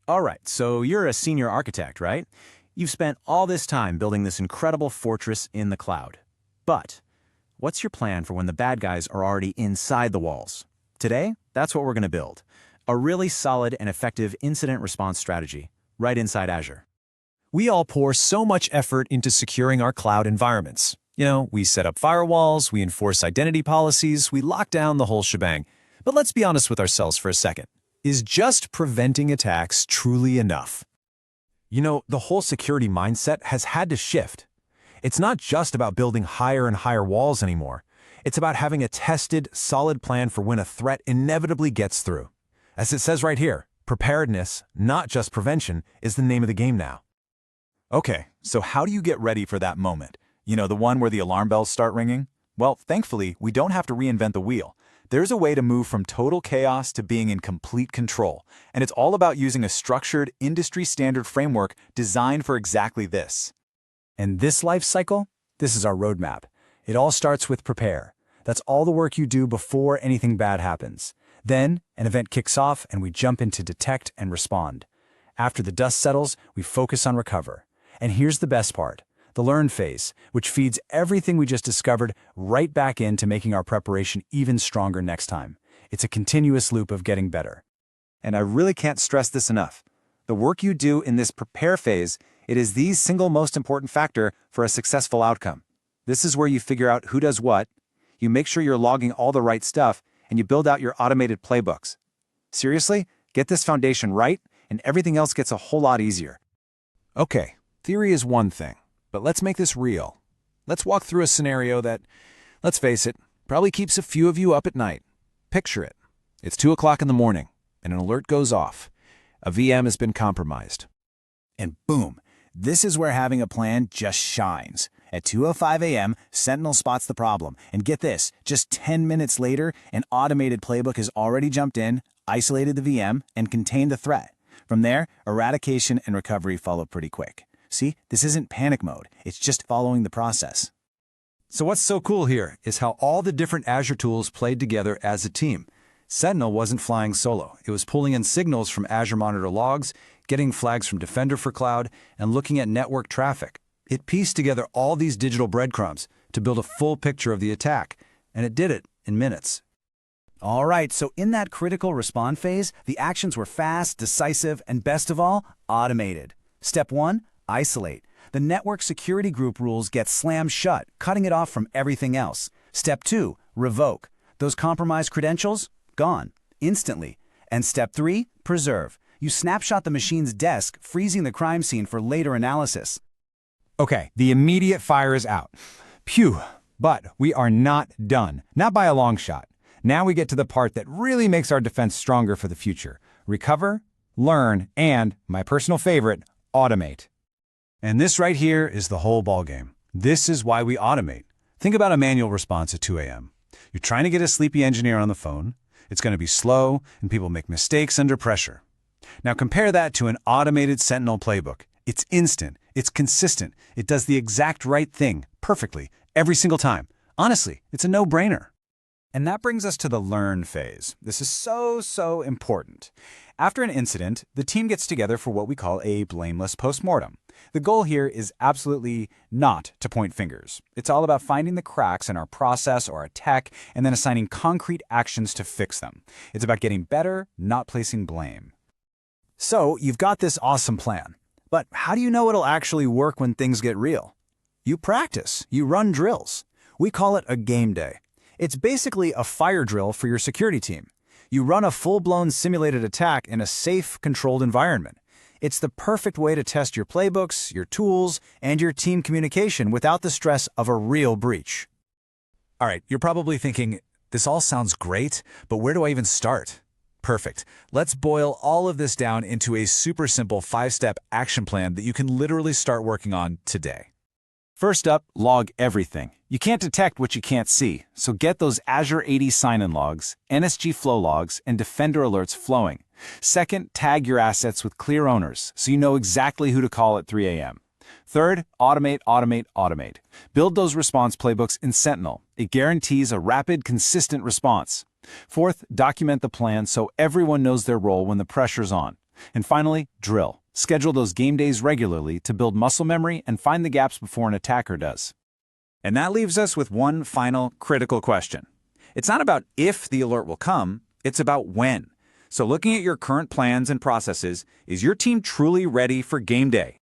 All right, so you're a senior architect, right? You've spent all this time building this incredible fortress in the cloud. But what's your plan for when the bad guys are already inside the walls? Today, that's what we're going to build. A really solid and effective incident response strategy, right inside Azure. We all pour so much effort into securing our cloud environments. We set up firewalls, we enforce identity policies, we lock down the whole shebang. But let's be honest with ourselves for a second. Is just preventing attacks truly enough? The whole security mindset has had to shift. It's not just about building higher and higher walls anymore. It's about having a tested, solid plan for when a threat inevitably gets through. As it says right here, preparedness, not just prevention, is the name of the game now. Okay, so how do you get ready for that moment? The one where the alarm bells start ringing? Well, thankfully, we don't have to reinvent the wheel. There's a way to move from total chaos to being in complete control, and it's all about using a structured, industry-standard framework designed for exactly this. And this life cycle, this is our roadmap. It all starts with prepare. That's all the work you do before anything bad happens. Then, an event kicks off and we jump into detect and respond. After the dust settles, we focus on recover. And here's the best part. The learn phase, which feeds everything we just discovered right back into making our preparation even stronger next time. It's a continuous loop of getting better. And I really can't stress this enough. The work you do in this prepare phase, it is the single most important factor for a successful outcome. This is where you figure out who does what, you make sure you're logging all the right stuff, and you build out your automated playbooks. Seriously, get this foundation right, and everything else gets a whole lot easier. Okay, theory is one thing. But let's make this real. Let's walk through a scenario that, let's face it, probably keeps a few of you up at night. Picture it. It's 2 o'clock in the morning, and an alert goes off. A VM has been compromised. And boom, this is where having a plan just shines. At 2:05 a.m., Sentinel spots the problem. And get this, just 10 minutes later, an automated playbook has already jumped in, isolated the VM, and contained the threat. From there, eradication and recovery follow pretty quick. See, this isn't panic mode. It's just following the process. So what's so cool here is how all the different Azure tools played together as a team. Sentinel wasn't flying solo. It was pulling in signals from Azure Monitor logs, getting flags from Defender for Cloud, and looking at network traffic. It pieced together all these digital breadcrumbs to build a full picture of the attack, and it did it in minutes. All right, so in that critical respond phase, the actions were fast, decisive, and best of all, automated. Step 1, isolate. The network security group rules get slammed shut, cutting it off from everything else. Step 2, revoke. Those compromised credentials, gone, instantly. And step 3, preserve. You snapshot the machine's desk, freezing the crime scene for later analysis. Okay, the immediate fire is out. Phew, but we are not done. Not by a long shot. Now we get to the part that really makes our defense stronger for the future. Recover, learn, and, my personal favorite, automate. And this right here is the whole ballgame. This is why we automate. Think about a manual response at 2 a.m. You're trying to get a sleepy engineer on the phone. It's going to be slow, and people make mistakes under pressure. Now compare that to an automated Sentinel playbook. It's instant, it's consistent, it does the exact right thing, perfectly, every single time. Honestly, it's a no-brainer. And that brings us to the learn phase. This is so important. After an incident, the team gets together for what we call a blameless postmortem. The goal here is absolutely not to point fingers. It's all about finding the cracks in our process or our tech and then assigning concrete actions to fix them. It's about getting better, not placing blame. So, you've got this awesome plan. But how do you know it'll actually work when things get real? You practice. You run drills. We call it a game day. It's basically a fire drill for your security team. You run a full-blown simulated attack in a safe, controlled environment. It's the perfect way to test your playbooks, your tools, and your team communication without the stress of a real breach. All right, you're probably thinking, this all sounds great, but where do I even start? Perfect. Let's boil all of this down into a super simple 5-step action plan that you can literally start working on today. First up, log everything. You can't detect what you can't see, so get those Azure AD sign-in logs, NSG flow logs, and Defender alerts flowing. Second, tag your assets with clear owners, so you know exactly who to call at 3 a.m. Third, automate. Build those response playbooks in Sentinel. It guarantees a rapid, consistent response. Fourth, document the plan so everyone knows their role when the pressure's on. And finally, drill. Schedule those game days regularly to build muscle memory and find the gaps before an attacker does. And that leaves us with one final critical question. It's not about if the alert will come, it's about when. So looking at your current plans and processes, is your team truly ready for game day?